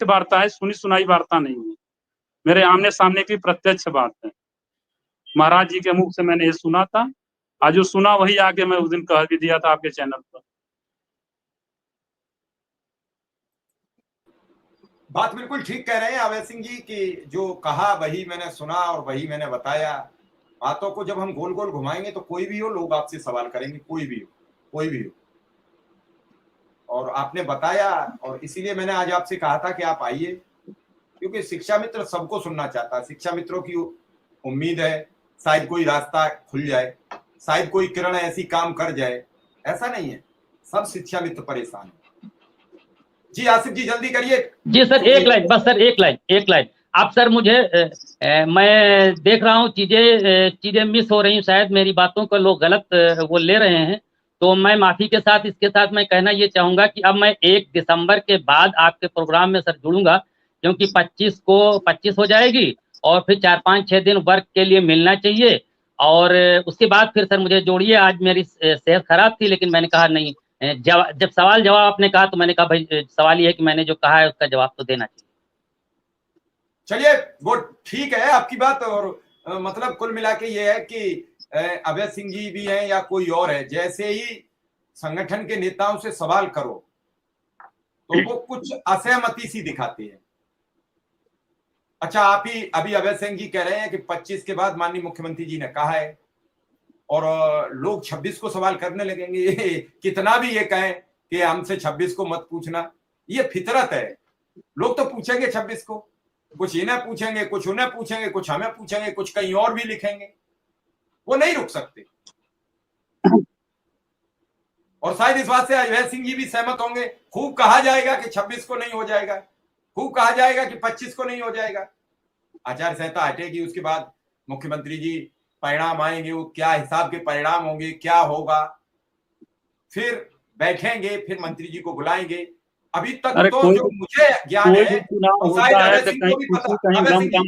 वार्ता है, सुनी सुनाई वार्ता नहीं है। मेरे आमने सामने की प्रत्यक्ष बात है। महाराज जी के मुख से मैंने ये सुना था, आज जो सुना वही आके मैं उस दिन कह भी दिया था आपके चैनल पर। बात बिल्कुल ठीक कह रहे हैं अभय सिंह जी कि जो कहा वही मैंने सुना और वही मैंने बताया। बातों को जब हम गोल गोल घुमाएंगे तो कोई भी हो, लोग आपसे सवाल करेंगे, कोई भी हो। और आपने बताया, और इसीलिए मैंने आज आपसे कहा था कि आप आइए, क्योंकि शिक्षा मित्र सबको सुनना चाहता है। शिक्षा मित्रों की उम्मीद है शायद कोई रास्ता खुल जाए, शायद कोई किरण ऐसी काम कर जाए। ऐसा नहीं है, सब शिक्षा मित्र परेशान है। जी आसिफ जी जल्दी करिए। जी सर, एक लाइन बस सर, एक लाइन आप सर मुझे मैं देख रहा हूँ चीजें मिस हो रही हैं, शायद मेरी बातों को लोग गलत वो ले रहे हैं। तो मैं माफी के साथ इसके साथ मैं कहना ये चाहूंगा कि अब मैं 1 दिसंबर के बाद आपके प्रोग्राम में सर जुड़ूंगा, क्योंकि 25 हो जाएगी और फिर 4-5-6 दिन वर्क के लिए मिलना चाहिए। और उसके बाद फिर सर मुझे जोड़िए। आज मेरी सेहत खराब थी, लेकिन मैंने कहा नहीं, जब सवाल जवाब आपने कहा तो मैंने कहा भाई सवाल ये है कि मैंने जो कहा है उसका जवाब तो देना चाहिए। चलिए वो ठीक है आपकी बात। और मतलब कुल मिला के ये है कि अभय सिंह जी भी हैं या कोई और है, जैसे ही संगठन के नेताओं से सवाल करो तो वो कुछ असहमति सी दिखाते हैं। अच्छा, आप ही अभी अभय सिंह जी कह रहे हैं कि 25 के बाद माननीय मुख्यमंत्री जी ने कहा है, और लोग 26 को सवाल करने लगेंगे। कितना भी ये कहें कि हमसे 26 को मत पूछना, ये फितरत है। लोग तो पूछेंगे 26 को, कुछ इन्हें पूछेंगे, कुछ उन्हें पूछेंगे, कुछ हमें पूछेंगे, कुछ कहीं और भी लिखेंगे। वो नहीं रुक सकते। और शायद इस बात से अजय सिंह जी भी सहमत होंगे। खूब कहा जाएगा कि 26 को नहीं हो जाएगा, खूब कहा जाएगा कि 25 को नहीं हो जाएगा। आचार संहिता हटेगी, उसके बाद मुख्यमंत्री जी परिणाम आएंगे, वो क्या हिसाब के परिणाम होंगे, क्या होगा, फिर बैठेंगे, फिर मंत्री जी को बुलाएंगे। अभी तक तो जो मुझे ज्ञान है, शायद अभय सिंह को भी पता, अभय सिंह जी को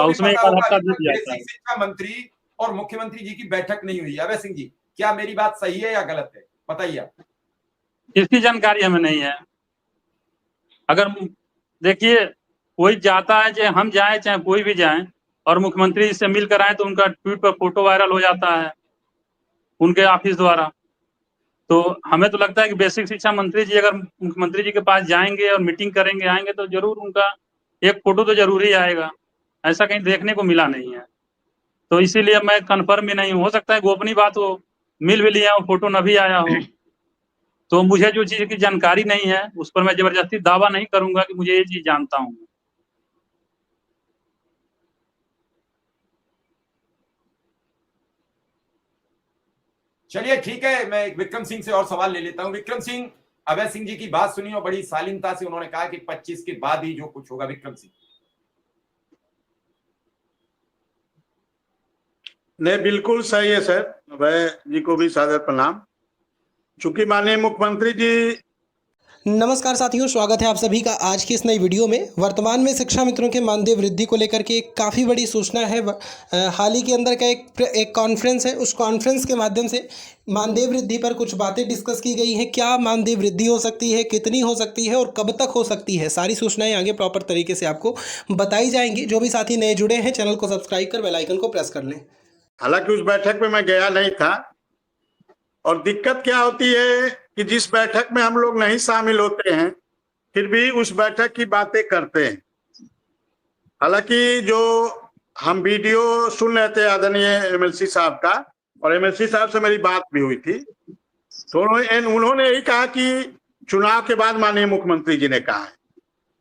भी पता होगा कि बेसिक शिक्षा मंत्री और मुख्यमंत्री जी की बैठक नहीं हुई। अभय सिंह जी, क्या मेरी बात सही है या गलत है, बताइए आप। इसकी जानकारी हमें नहीं है। अगर देखिए कोई जाता है, चाहे हम जाए चाहे कोई भी जाए, और मुख्यमंत्री से मिलकर आए तो उनका ट्वीट पर फोटो वायरल हो जाता है उनके ऑफिस द्वारा। तो हमें तो लगता है कि बेसिक शिक्षा मंत्री जी अगर मुख्यमंत्री जी के पास जाएंगे और मीटिंग करेंगे, आएंगे, तो जरूर उनका एक फोटो तो जरूर ही आएगा। ऐसा कहीं देखने को मिला नहीं है, तो इसीलिए मैं कंफर्म भी नहीं हो सकता है गोपनीय बात हो, मिल भी लिया हो, फोटो न भी आया हो। तो मुझे जो चीज की जानकारी नहीं है उस पर मैं जबरदस्ती दावा नहीं करूंगा कि मुझे ये चीज जानता हूँ। चलिए ठीक है, मैं विक्रम सिंह से और सवाल ले लेता हूं। विक्रम सिंह, अभय सिंह जी की बात सुनी और बड़ी शालीनता से उन्होंने कहा कि 25 के बाद ही जो कुछ होगा। विक्रम सिंह। नहीं, बिल्कुल सही है सर। अभय जी को भी सादर प्रणाम। चूंकि माननीय मुख्यमंत्री जी। नमस्कार साथियों, स्वागत है आप सभी का आज की इस नई वीडियो में। वर्तमान में शिक्षा मित्रों के मानदेय वृद्धि को लेकर के एक काफ़ी बड़ी सूचना है। हाल ही के अंदर का एक कॉन्फ्रेंस है, उस कॉन्फ्रेंस के माध्यम से मानदेय वृद्धि पर कुछ बातें डिस्कस की गई हैं। क्या मानदेय वृद्धि हो सकती है, कितनी हो सकती है और कब तक हो सकती है, सारी सूचनाएं आगे प्रॉपर तरीके से आपको बताई जाएंगी। जो भी साथी नए जुड़े हैं, चैनल को सब्सक्राइब कर बेल आइकन को प्रेस कर लें। हालांकि उस बैठक में मैं गया नहीं था, और दिक्कत क्या होती है कि जिस बैठक में हम लोग नहीं शामिल होते हैं फिर भी उस बैठक की बातें करते हैं। हालांकि जो हम वीडियो सुन रहे थे आदरणीय एमएलसी साहब का, और एमएलसी साहब से मेरी बात भी हुई थी, तो उन्होंने यही कहा कि चुनाव के बाद माननीय मुख्यमंत्री जी ने कहा है,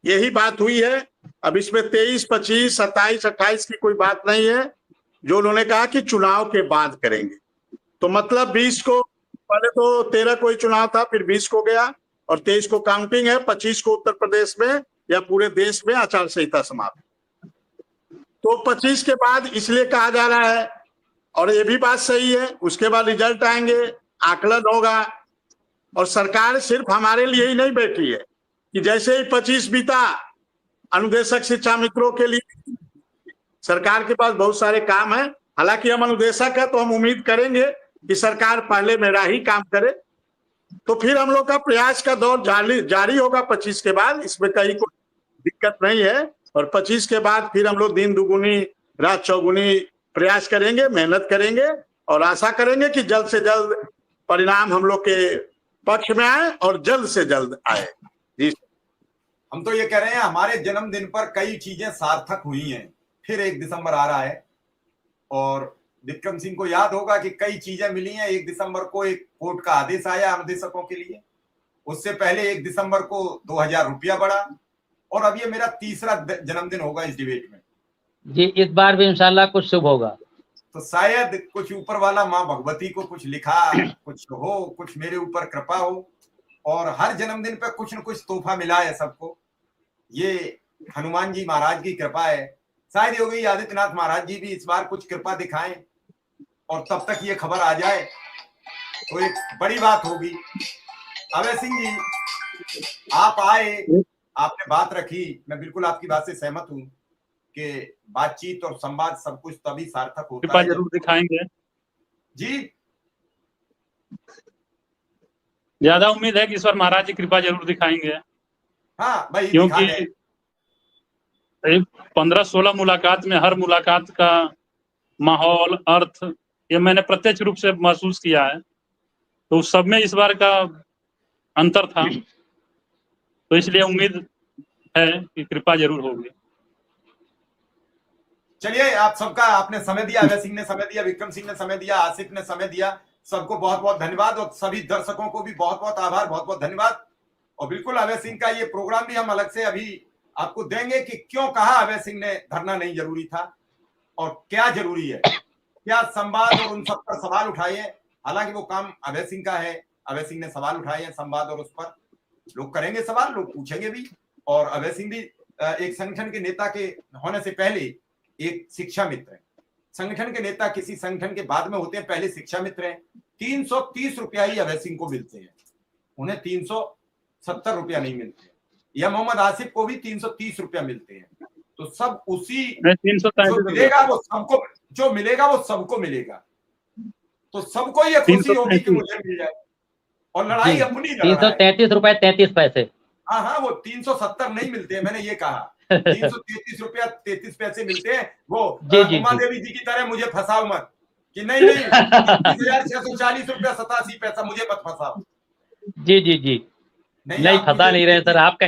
यही बात हुई है। अब इसमें 23, 25, 27, 28 की कोई बात नहीं है। जो उन्होंने कहा कि चुनाव के बाद करेंगे, तो मतलब 20 को, पहले तो 13 को ही चुनाव था, फिर 20 को गया और 23 को काउंटिंग है, 25 को उत्तर प्रदेश में या पूरे देश में आचार संहिता समाप्त। तो 25 के बाद इसलिए कहा जा रहा है, और ये भी बात सही है, उसके बाद रिजल्ट आएंगे, आकलन होगा। और सरकार सिर्फ हमारे लिए ही नहीं बैठी है कि जैसे ही 25 बीता, अनुदेशक शिक्षा मित्रों के लिए सरकार के पास बहुत सारे काम है। हालांकि हम अनुदेशक है तो हम उम्मीद करेंगे कि सरकार पहले मेरा ही काम करे, तो फिर हम लोग का प्रयास का दौर जारी होगा 25 के बाद, इसमें कहीं कोई दिक्कत नहीं है। और 25 के बाद फिर हम लोग दिन दुगुनी रात चौगुनी प्रयास करेंगे, मेहनत करेंगे और आशा करेंगे कि जल्द से जल्द परिणाम हम लोग के पक्ष में आए और जल्द से जल्द आए। जी हम तो ये कह रहे हैं हमारे जन्मदिन पर कई चीजें सार्थक हुई हैं। फिर 1 दिसंबर आ रहा है और विक्रम सिंह को याद होगा कि कई चीजें मिली हैं। 1 दिसंबर को एक कोर्ट का आदेश आया अनुदेशकों के लिए, उससे पहले 1 दिसंबर को 2000 रुपया बढ़ा और अब ये मेरा तीसरा जन्मदिन होगा इस डिबेट में। जी इस बार भी इंशाल्लाह कुछ शुभ होगा। तो शायद कुछ ऊपर वाला माँ भगवती को कुछ लिखा, कुछ हो, कुछ मेरे ऊपर कृपा हो और हर जन्मदिन पे कुछ न कुछ तोहफा मिला है सबको। ये हनुमान जी महाराज की कृपा है। शायद योगी आदित्यनाथ महाराज जी भी इस बार कुछ कृपा दिखाएं और तब तक ये खबर आ जाए तो एक बड़ी बात होगी। अभय सिंह जी आप आए, आपने बात रखी, मैं बिल्कुल आपकी बात से सहमत हूं कि बातचीत और संवाद सब कुछ तभी सार्थक होता कृपा है। जरूर दिखाएंगे जी ज्यादा उम्मीद है कि इस बार महाराज जी कृपा जरूर दिखाएंगे, हाँ भाई, क्योंकि 15-16 मुलाकात में हर मुलाकात का माहौल, अर्थ ये मैंने प्रत्यक्ष रूप से महसूस किया है, तो उस सब में इस बार का अंतर था, तो इसलिए उम्मीद है कि कृपा जरूर होगी। चलिए, आप सबका आपने समय दिया, अभय सिंह ने समय दिया, विक्रम सिंह ने समय दिया, आसिफ ने समय दिया, सबको बहुत बहुत धन्यवाद और सभी दर्शकों को भी बहुत बहुत आभार, बहुत बहुत धन्यवाद। और बिल्कुल अभय सिंह का ये प्रोग्राम भी हम अलग से अभी आपको देंगे कि क्यों कहा अभय सिंह ने धरना नहीं जरूरी था और क्या जरूरी है, क्या संवाद और उन सब पर सवाल उठाए हैं। हालांकि वो काम अभय सिंह का है, अभय सिंह ने सवाल उठाए हैं संवाद और उस पर लोग करेंगे सवाल, लोग पूछेंगे भी। और अभय सिंह भी एक संगठन के नेता के होने से पहले एक शिक्षा मित्र है। संगठन के नेता किसी संगठन के बाद में होते हैं, पहले शिक्षा मित्र हैं। 330 रुपया ही अभय सिंह को मिलते हैं, उन्हें 370 रुपया नहीं मिलते। या मोहम्मद आसिफ को भी 330 रुपया मिलते हैं। तो सब उसी जो मिलेगा वो सबको, जो मिलेगा वो सबको मिलेगा। तो सबको ये खुशी होगी कि मुझे मिल जाए और लड़ाई अपनी लड़ रहा है। 333 रुपए 33 पैसे। हाँ हाँ, वो 370 नहीं मिलते हैं, मैंने ये कहा 333 रुपया 33 पैसे मिलते हैं। वो उमा देवी जी की तरह मुझे फंसाओ मत कि नहीं 20,640 रुपया 87 पैसा मुझे मत फंसाओ। जी जी जी, नहीं फंसा नहीं रहे सर, आपका